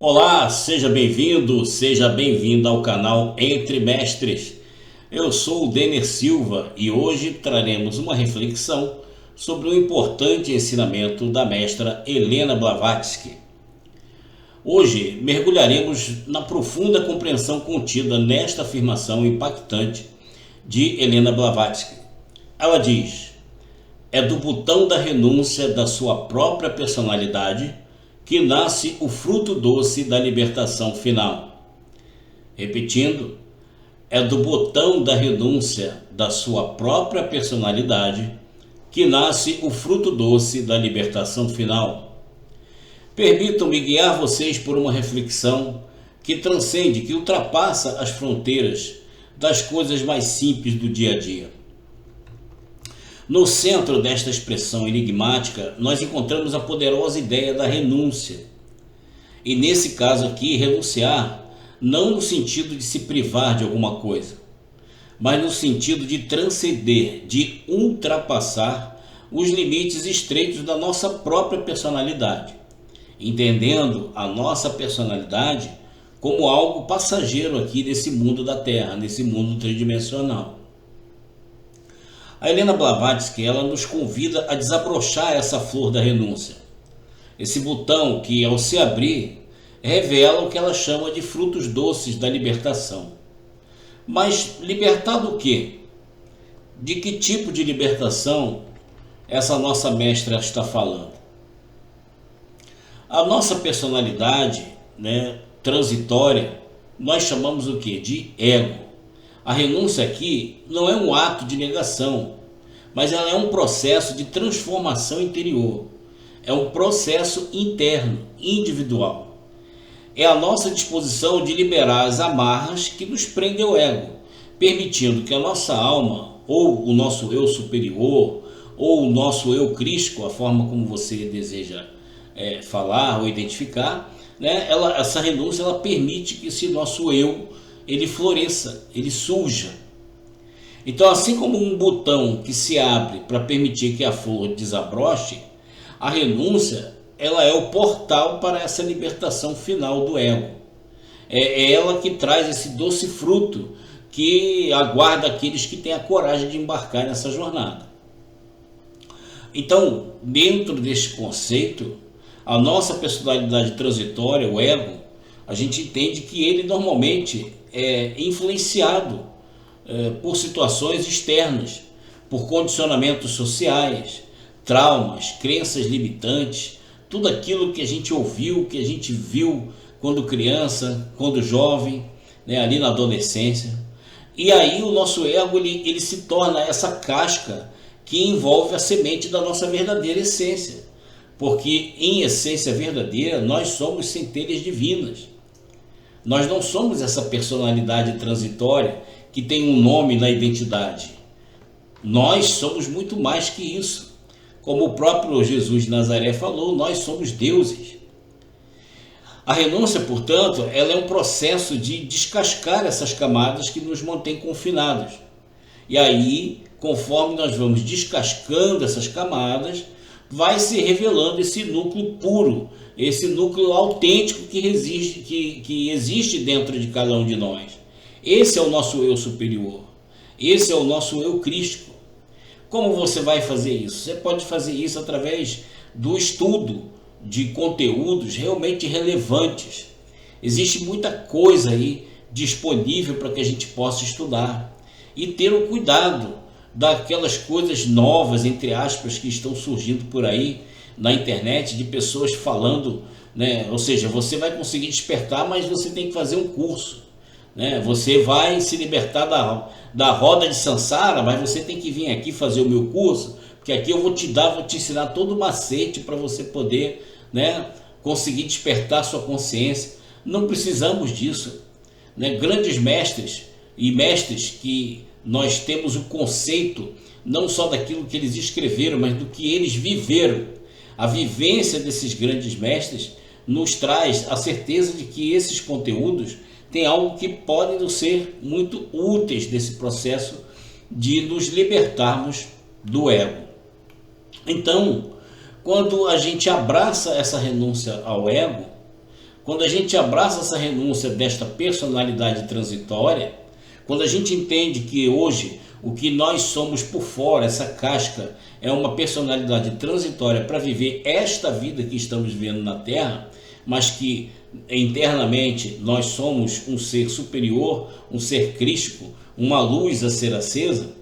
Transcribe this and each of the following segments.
Olá, seja bem-vindo, seja bem-vinda ao canal Entre Mestres. Eu sou o Denner Silva e hoje traremos uma reflexão sobre o importante ensinamento da mestra Helena Blavatsky. Hoje mergulharemos na profunda compreensão contida nesta afirmação impactante de Helena Blavatsky. Ela diz: é do botão da renúncia da sua própria personalidade que nasce o fruto doce da libertação final. Repetindo, é do botão da renúncia da sua própria personalidade que nasce o fruto doce da libertação final. Permitam-me guiar vocês por uma reflexão que transcende, que ultrapassa as fronteiras das coisas mais simples do dia a dia. No centro desta expressão enigmática, nós encontramos a poderosa ideia da renúncia. E nesse caso aqui, renunciar não no sentido de se privar de alguma coisa, mas no sentido de transcender, de ultrapassar os limites estreitos da nossa própria personalidade, entendendo a nossa personalidade como algo passageiro aqui nesse mundo da Terra, nesse mundo tridimensional. A Helena Blavatsky, ela nos convida a desabrochar essa flor da renúncia. Esse botão que, ao se abrir, revela o que ela chama de frutos doces da libertação. Mas libertar do quê? De que tipo de libertação essa nossa mestra está falando? A nossa personalidade, transitória, nós chamamos o quê? De ego. A renúncia aqui não é um ato de negação, mas ela é um processo de transformação interior. É um processo interno, individual. É a nossa disposição de liberar as amarras que nos prendem ao ego, permitindo que a nossa alma, ou o nosso eu superior, ou o nosso eu crístico, a forma como você deseja falar ou identificar, essa renúncia ela permite que esse nosso eu ele floresça, ele surja. Então, assim como um botão que se abre para permitir que a flor desabroche, a renúncia ela é o portal para essa libertação final do ego. É ela que traz esse doce fruto que aguarda aqueles que têm a coragem de embarcar nessa jornada. Então, dentro deste conceito, a nossa personalidade transitória, o ego, a gente entende que ele normalmente é influenciado por situações externas, por condicionamentos sociais, traumas, crenças limitantes, tudo aquilo que a gente ouviu, que a gente viu quando criança, quando jovem, ali na adolescência. E aí o nosso ego ele se torna essa casca que envolve a semente da nossa verdadeira essência, porque em essência verdadeira nós somos centelhas divinas. Nós não somos essa personalidade transitória que tem um nome na identidade. Nós somos muito mais que isso. Como o próprio Jesus de Nazaré falou, nós somos deuses. A renúncia, portanto, ela é um processo de descascar essas camadas que nos mantêm confinados. E aí, conforme nós vamos descascando essas camadas, vai se revelando esse núcleo puro, esse núcleo autêntico que existe dentro de cada um de nós. Esse é o nosso eu superior, esse é o nosso eu crístico. Como você vai fazer isso? Você pode fazer isso através do estudo de conteúdos realmente relevantes. Existe muita coisa aí disponível para que a gente possa estudar e ter o cuidado daquelas coisas novas, entre aspas, que estão surgindo por aí na internet, de pessoas falando, ou seja, você vai conseguir despertar, mas você tem que fazer um curso, você vai se libertar da roda de Sansara, mas você tem que vir aqui fazer o meu curso, porque aqui eu vou te ensinar todo o macete para você poder, conseguir despertar a sua consciência. Não precisamos disso, Grandes mestres e mestres que nós temos o conceito não só daquilo que eles escreveram, mas do que eles viveram. A vivência desses grandes mestres nos traz a certeza de que esses conteúdos têm algo que podem nos ser muito úteis nesse processo de nos libertarmos do ego. Então, quando a gente abraça essa renúncia ao ego, quando a gente abraça essa renúncia desta personalidade transitória, quando a gente entende que hoje o que nós somos por fora, essa casca, é uma personalidade transitória para viver esta vida que estamos vivendo na Terra, mas que internamente nós somos um ser superior, um ser crístico, uma luz a ser acesa.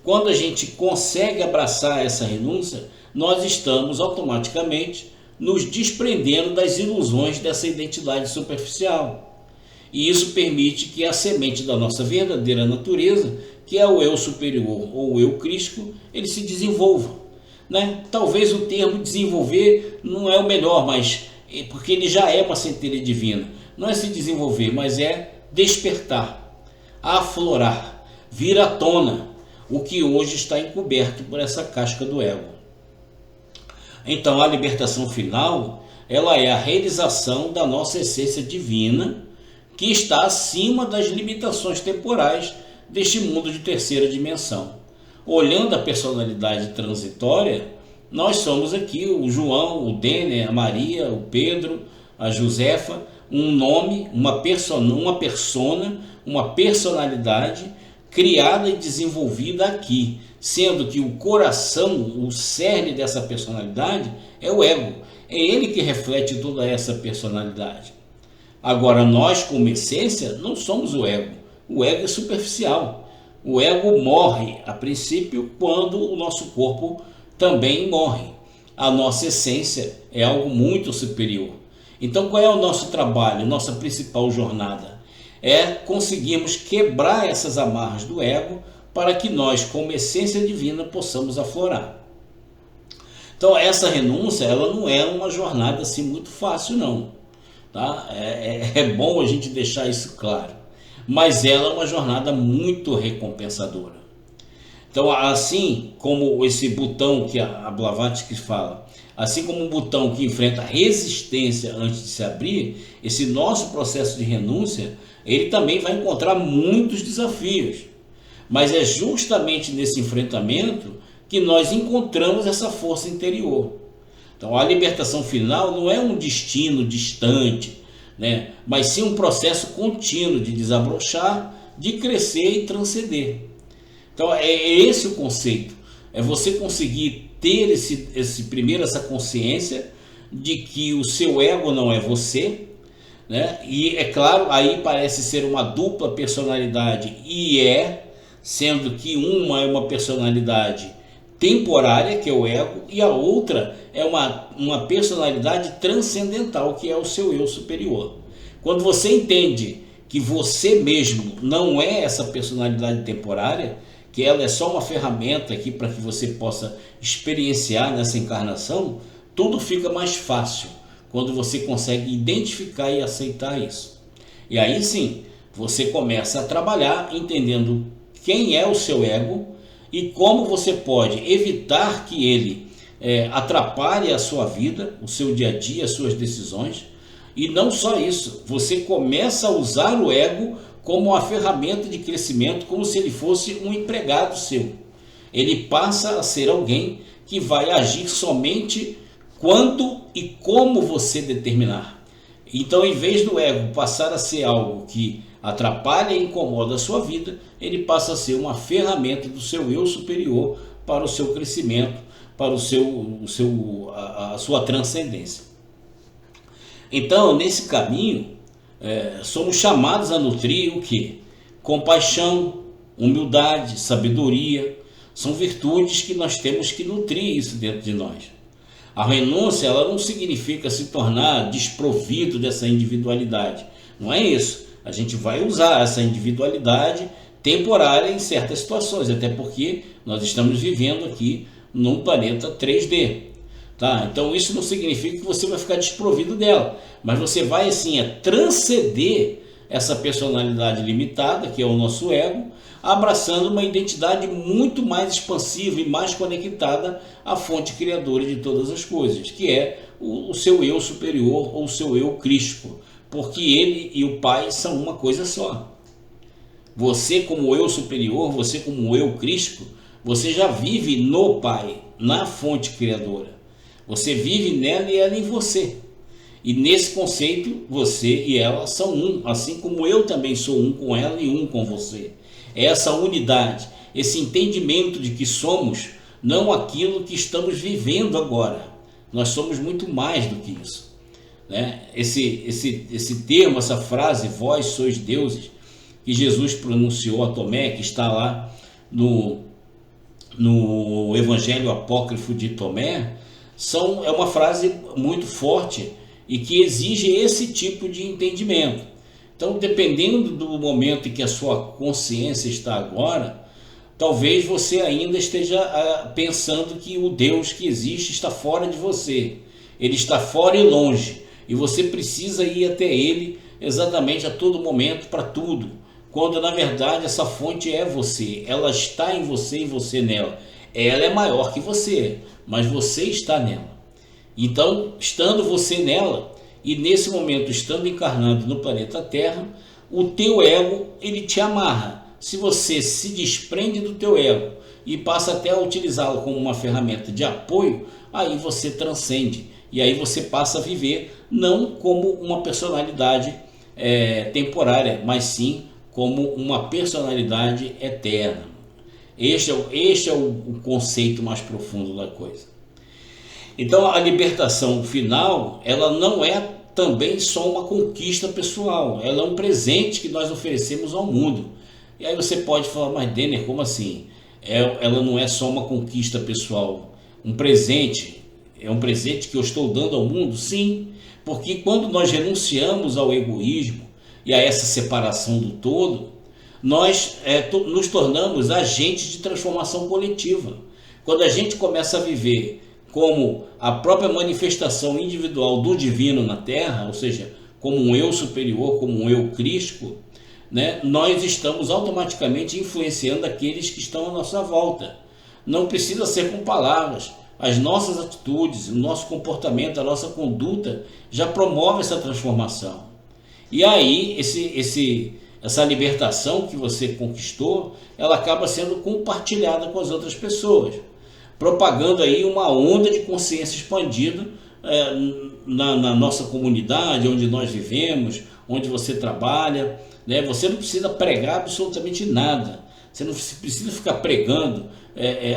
Quando a gente consegue abraçar essa renúncia, nós estamos automaticamente nos desprendendo das ilusões dessa identidade superficial. E isso permite que a semente da nossa verdadeira natureza, que é o eu superior ou o eu crístico, ele se desenvolva, né? Talvez o termo desenvolver não é o melhor, mas porque ele já é uma centelha divina. Não é se desenvolver, mas é despertar, aflorar, vir à tona o que hoje está encoberto por essa casca do ego. Então a libertação final, ela é a realização da nossa essência divina, que está acima das limitações temporais deste mundo de terceira dimensão. Olhando a personalidade transitória, nós somos aqui o João, o Denner, a Maria, o Pedro, a Josefa, um nome, uma personalidade criada e desenvolvida aqui, sendo que o coração, o cerne dessa personalidade é o ego. É ele que reflete toda essa personalidade. Agora, nós, como essência, não somos o ego. O ego é superficial. O ego morre, a princípio, quando o nosso corpo também morre. A nossa essência é algo muito superior. Então, qual é o nosso trabalho, nossa principal jornada? É conseguirmos quebrar essas amarras do ego para que nós, como essência divina, possamos aflorar. Então, essa renúncia, ela não é uma jornada assim muito fácil, não. Tá? É bom a gente deixar isso claro. Mas ela é uma jornada muito recompensadora. Então, assim como esse botão que a Blavatsky fala, assim como um botão que enfrenta resistência antes de se abrir, esse nosso processo de renúncia, ele também vai encontrar muitos desafios. Mas é justamente nesse enfrentamento que nós encontramos essa força interior. Então, a libertação final não é um destino distante, né? Mas sim um processo contínuo de desabrochar, de crescer e transcender. Então, é esse o conceito. É você conseguir ter essa consciência de que o seu ego não é você, né? E é claro, aí parece ser uma dupla personalidade, e sendo que uma é uma personalidade temporária, que é o ego, e a outra é uma personalidade transcendental, que é o seu eu superior. Quando você entende que você mesmo não é essa personalidade temporária, que ela é só uma ferramenta aqui para que você possa experienciar nessa encarnação, tudo fica mais fácil quando você consegue identificar e aceitar isso. E aí sim, você começa a trabalhar entendendo quem é o seu ego e como você pode evitar que ele atrapalhe a sua vida, o seu dia a dia, as suas decisões. E não só isso, você começa a usar o ego como uma ferramenta de crescimento, como se ele fosse um empregado seu. Ele passa a ser alguém que vai agir somente quando e como você determinar. Então, em vez do ego passar a ser algo que atrapalha e incomoda a sua vida, ele passa a ser uma ferramenta do seu eu superior para o seu crescimento, para a sua transcendência. Então, nesse caminho, somos chamados a nutrir o quê? Compaixão, humildade, sabedoria. São virtudes que nós temos que nutrir isso dentro de nós. A renúncia, ela não significa se tornar desprovido dessa individualidade. Não é isso. A gente vai usar essa individualidade temporária em certas situações, até porque nós estamos vivendo aqui num planeta 3D. Tá? Então isso não significa que você vai ficar desprovido dela, mas você vai assim transcender essa personalidade limitada, que é o nosso ego, abraçando uma identidade muito mais expansiva e mais conectada à fonte criadora de todas as coisas, que é o seu eu superior ou o seu eu crístico, porque ele e o Pai são uma coisa só. Você como eu superior, você como eu crístico, você já vive no Pai, na fonte criadora. Você vive nela e ela em você. E nesse conceito, você e ela são um, assim como eu também sou um com ela e um com você. É essa unidade, esse entendimento de que somos não aquilo que estamos vivendo agora. Nós somos muito mais do que isso, né? Esse termo, essa frase, vós sois deuses, que Jesus pronunciou a Tomé, que está lá no Evangelho Apócrifo de Tomé, é uma frase muito forte e que exige esse tipo de entendimento. Então, dependendo do momento em que a sua consciência está agora, talvez você ainda esteja pensando que o Deus que existe está fora de você. Ele está fora e longe. E você precisa ir até ele exatamente a todo momento para tudo. Quando na verdade essa fonte é você. Ela está em você e você nela. Ela é maior que você, mas você está nela. Então, estando você nela, e nesse momento estando encarnado no planeta Terra, o teu ego, ele te amarra. Se você se desprende do teu ego e passa até a utilizá-lo como uma ferramenta de apoio, aí você transcende. E aí você passa a viver não como uma personalidade temporária, mas sim como uma personalidade eterna. Este é o conceito mais profundo da coisa. Então a libertação final, ela não é também só uma conquista pessoal, ela é um presente que nós oferecemos ao mundo. E aí você pode falar, mas Denner, como assim? Ela não é só uma conquista pessoal, um presente, é um presente que eu estou dando ao mundo? Sim, porque quando nós renunciamos ao egoísmo e a essa separação do todo, nós nos tornamos agentes de transformação coletiva. Quando a gente começa a viver como a própria manifestação individual do divino na Terra, ou seja, como um eu superior, como um eu crístico, né, nós estamos automaticamente influenciando aqueles que estão à nossa volta. Não precisa ser com palavras. As nossas atitudes, o nosso comportamento, a nossa conduta já promove essa transformação. E aí, essa libertação que você conquistou, ela acaba sendo compartilhada com as outras pessoas, propagando aí uma onda de consciência expandida na nossa comunidade, onde nós vivemos, onde você trabalha, né? Você não precisa pregar absolutamente nada, você não precisa ficar pregando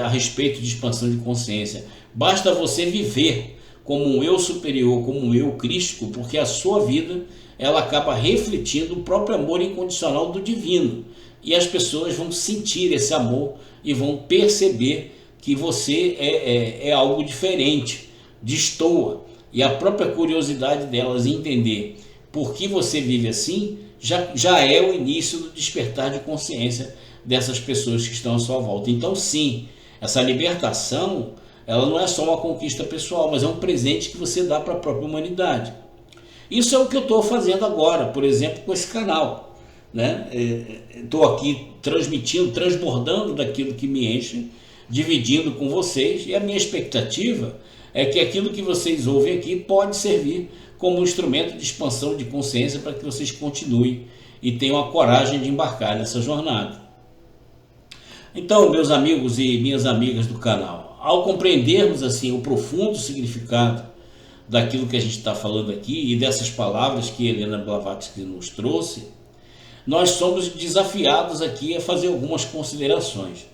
a respeito de expansão de consciência, basta você viver como um eu superior, como um eu crístico, porque a sua vida ela acaba refletindo o próprio amor incondicional do divino, e as pessoas vão sentir esse amor e vão perceber que você é algo diferente, destoa, e a própria curiosidade delas em entender por que você vive assim já é o início do despertar de consciência dessas pessoas que estão à sua volta. Então sim, essa libertação ela não é só uma conquista pessoal, mas é um presente que você dá para a própria humanidade. Isso é o que eu estou fazendo agora, por exemplo, com esse canal, né? Estou aqui transmitindo, transbordando daquilo que me enche, dividindo com vocês, e a minha expectativa é que aquilo que vocês ouvem aqui pode servir como um instrumento de expansão de consciência para que vocês continuem e tenham a coragem de embarcar nessa jornada. Então, meus amigos e minhas amigas do canal, ao compreendermos assim o profundo significado daquilo que a gente está falando aqui e dessas palavras que Helena Blavatsky nos trouxe, nós somos desafiados aqui a fazer algumas considerações.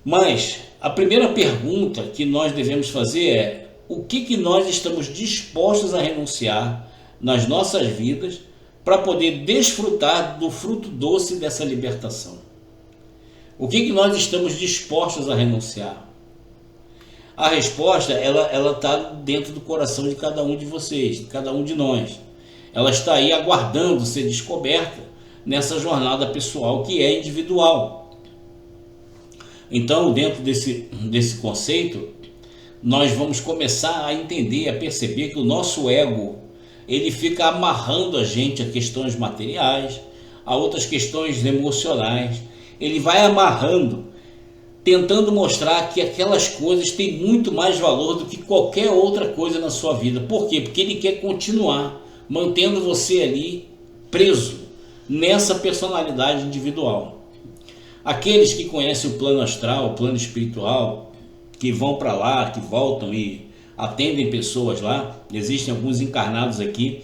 Mas a primeira pergunta que nós devemos fazer é: o que nós estamos dispostos a renunciar nas nossas vidas para poder desfrutar do fruto doce dessa libertação? O que nós estamos dispostos a renunciar? A resposta ela está dentro do coração de cada um de vocês, de cada um de nós. Ela está aí aguardando ser descoberta nessa jornada pessoal que é individual. Então, dentro desse conceito, nós vamos começar a entender, a perceber que o nosso ego, ele fica amarrando a gente a questões materiais, a outras questões emocionais. Ele vai amarrando, tentando mostrar que aquelas coisas têm muito mais valor do que qualquer outra coisa na sua vida. Por quê? Porque ele quer continuar mantendo você ali preso nessa personalidade individual. Aqueles que conhecem o plano astral, o plano espiritual, que vão para lá, que voltam e atendem pessoas lá, existem alguns encarnados aqui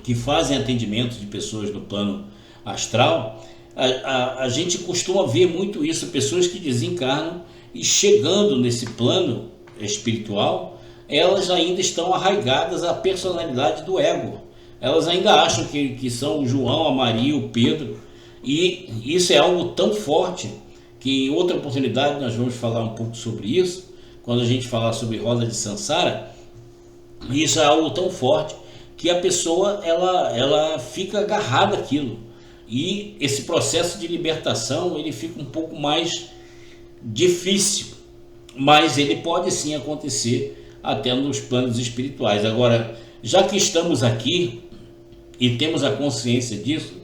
que fazem atendimento de pessoas no plano astral. A gente costuma ver muito isso, pessoas que desencarnam e chegando nesse plano espiritual, elas ainda estão arraigadas à personalidade do ego. Elas ainda acham que são o João, a Maria, o Pedro, e isso é algo tão forte que em outra oportunidade nós vamos falar um pouco sobre isso, quando a gente falar sobre roda de Sansara. Isso é algo tão forte que a pessoa ela fica agarrada àquilo, e esse processo de libertação ele fica um pouco mais difícil, mas ele pode sim acontecer até nos planos espirituais. Agora, já que estamos aqui e temos a consciência disso,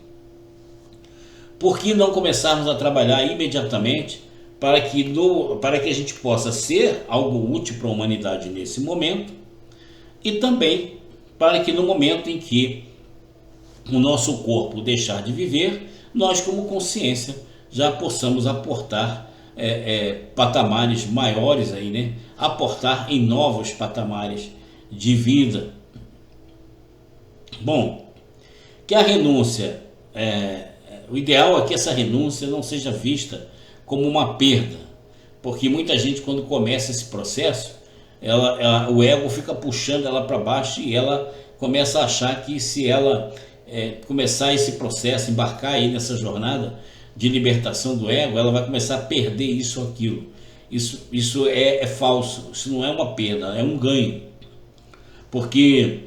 por que não começarmos a trabalhar imediatamente para que a gente possa ser algo útil para a humanidade nesse momento, e também para que no momento em que o nosso corpo deixar de viver, nós como consciência já possamos aportar patamares maiores aí, né? Aportar em novos patamares de vida. Bom, que a renúncia, o ideal é que essa renúncia não seja vista como uma perda, porque muita gente, quando começa esse processo, o ego fica puxando ela para baixo, e ela começa a achar que se ela começar esse processo, embarcar aí nessa jornada de libertação do ego, ela vai começar a perder isso ou aquilo. Isso é falso, isso não é uma perda, é um ganho, porque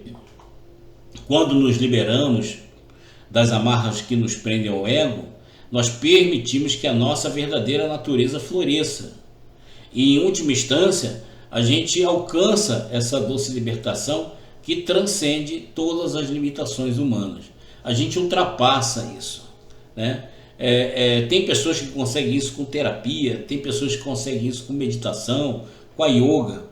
quando nos liberamos das amarras que nos prendem ao ego, nós permitimos que a nossa verdadeira natureza floresça, e em última instância a gente alcança essa doce libertação que transcende todas as limitações humanas. A gente ultrapassa isso, né? Tem pessoas que conseguem isso com terapia, tem pessoas que conseguem isso com meditação, com a yoga.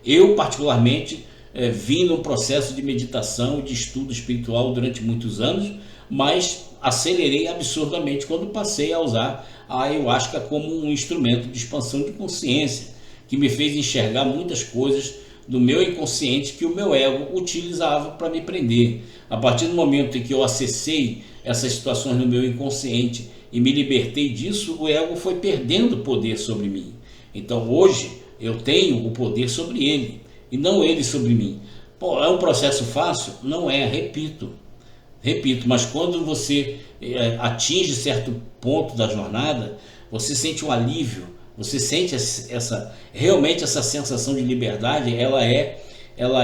Eu particularmente vim num processo de meditação e de estudo espiritual durante muitos anos, mas acelerei absurdamente quando passei a usar a ayahuasca como um instrumento de expansão de consciência, que me fez enxergar muitas coisas do meu inconsciente que o meu ego utilizava para me prender. A partir do momento em que eu acessei essas situações no meu inconsciente e me libertei disso, o ego foi perdendo poder sobre mim. Então hoje eu tenho o poder sobre ele e não ele sobre mim. Pô, é um processo fácil? Não é, repito, mas quando você atinge certo ponto da jornada, você sente um alívio, você sente realmente essa sensação de liberdade. Ela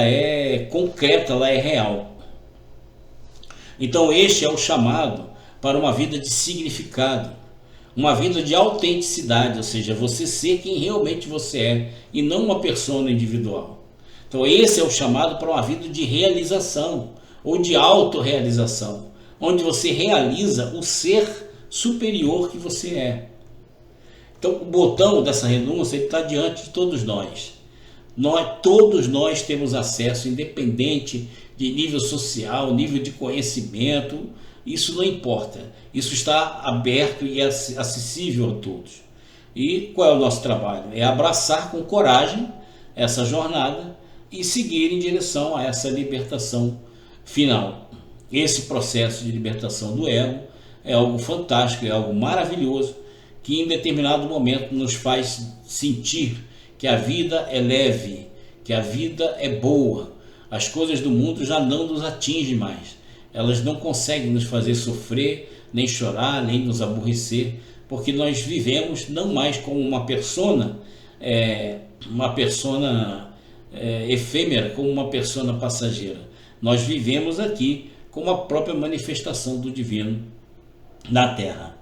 é concreta, ela é real. Então este é o chamado para uma vida de significado, uma vida de autenticidade, ou seja, você ser quem realmente você é e não uma persona individual. Então esse é o chamado para uma vida de realização ou de autorrealização, onde você realiza o ser superior que você é. Então o botão dessa renúncia está diante de todos nós. Todos nós temos acesso, independente de nível social, nível de conhecimento, isso não importa. Isso está aberto e acessível a todos. E qual é o nosso trabalho? É abraçar com coragem essa jornada e seguir em direção a essa libertação final. Esse processo de libertação do ego é algo fantástico, é algo maravilhoso, que em determinado momento nos faz sentir que a vida é leve, que a vida é boa. As coisas do mundo já não nos atingem mais. Elas não conseguem nos fazer sofrer, nem chorar, nem nos aborrecer, porque nós vivemos não mais como uma persona efêmera, como uma persona passageira. Nós vivemos aqui como a própria manifestação do divino na Terra.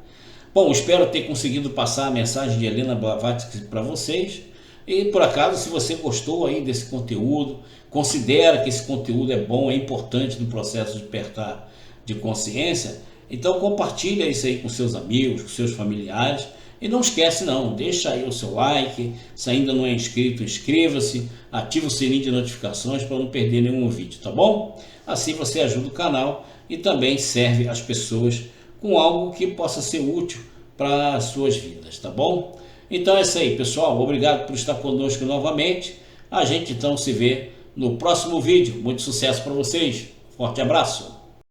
Bom, espero ter conseguido passar a mensagem de Helena Blavatsky para vocês. E por acaso, se você gostou aí desse conteúdo, considera que esse conteúdo é bom, é importante no processo de despertar de consciência, então compartilha isso aí com seus amigos, com seus familiares. E não esquece não, deixa aí o seu like, se ainda não é inscrito, inscreva-se, ativa o sininho de notificações para não perder nenhum vídeo, tá bom? Assim você ajuda o canal e também serve as pessoas com algo que possa ser útil para as suas vidas, tá bom? Então é isso aí, pessoal. Obrigado por estar conosco novamente. A gente então se vê no próximo vídeo. Muito sucesso para vocês. Forte abraço.